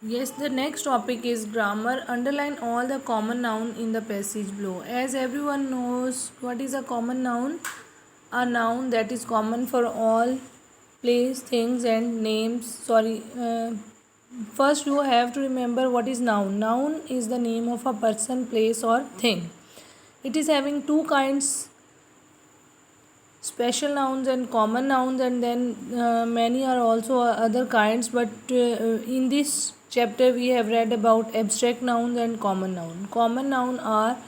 Yes, the next topic is grammar. Underline all the common noun in the passage below. As everyone knows, what is a common noun? A noun that is common for all place, things, and names. First you have to remember what is noun. Noun is the name of a person, place, or thing. It is having two kinds, special nouns and common nouns, and then many are also other kinds, but in this chapter we have read about abstract nouns and common noun. Common noun are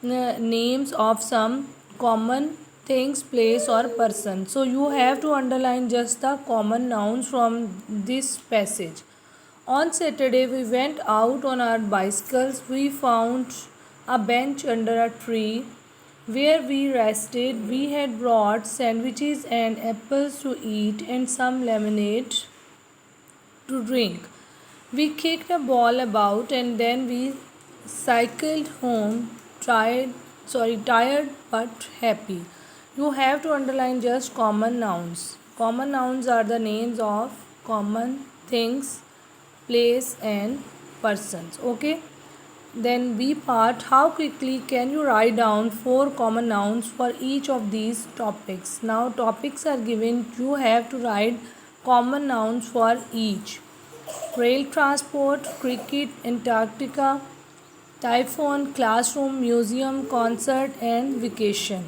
names of some common things, place, or person. So you have to underline just the common nouns from this passage. On Saturday we went out on our bicycles. We found a bench under a tree where we rested. We had brought sandwiches and apples to eat and some lemonade to drink. We kicked a ball about and then we cycled home, tired but happy. You have to underline just common nouns. Common nouns are the names of common things, place, and persons. Okay? Then B part, how quickly can you write down 4 common nouns for each of these topics? Now topics are given, you have to write common nouns for each. Rail transport, cricket, Antarctica, typhoon, classroom, museum, concert, and vacation.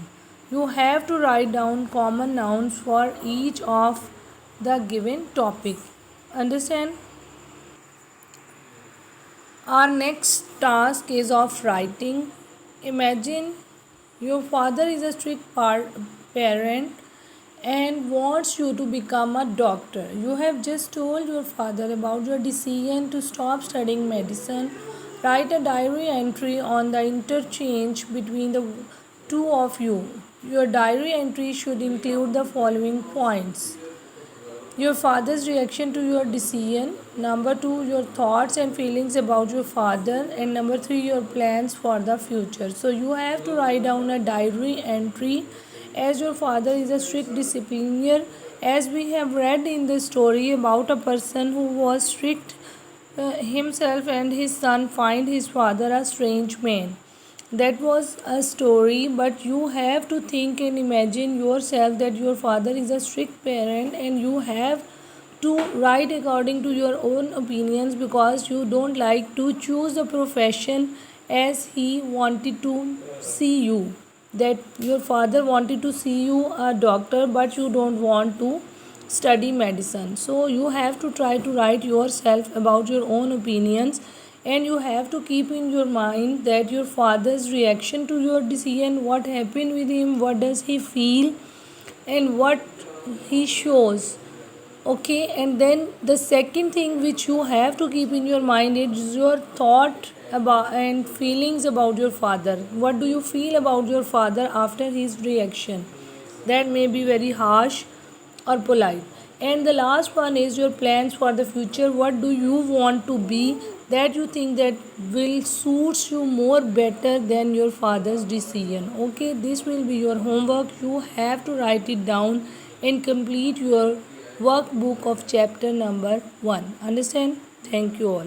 You have to write down common nouns for each of the given topic. Understand? Our next task is of writing. Imagine your father is a strict parent and wants you to become a doctor. You have just told your father about your decision to stop studying medicine. Write a diary entry on the interchange between the two of you. Your diary entry should include the following points: your father's reaction to your decision, number 2 your thoughts and feelings about your father, and number 3 your plans for the future. So you have to write down a diary entry. As your father is a strict disciplinarian, as we have read in the story about a person who was strict himself and his son find his father a strange man. That was a story, but you have to think and imagine yourself that your father is a strict parent and you have to write according to your own opinions because you don't like to choose a profession as he wanted to see you. That your father wanted to see you a doctor, but you don't want to study medicine. So you have to try to write yourself about your own opinions, and you have to keep in your mind that your father's reaction to your decision, what happened with him, what does he feel, and what he shows. Okay, and then the second thing which you have to keep in your mind is your thought about and feelings about your father. What do you feel about your father after his reaction? That may be very harsh or polite. And the last one is your plans for the future. What do you want to be that you think that will suits you more better than your father's decision? Okay, this will be your homework. You have to write it down and complete your workbook of chapter number 1. Understand? Thank you all.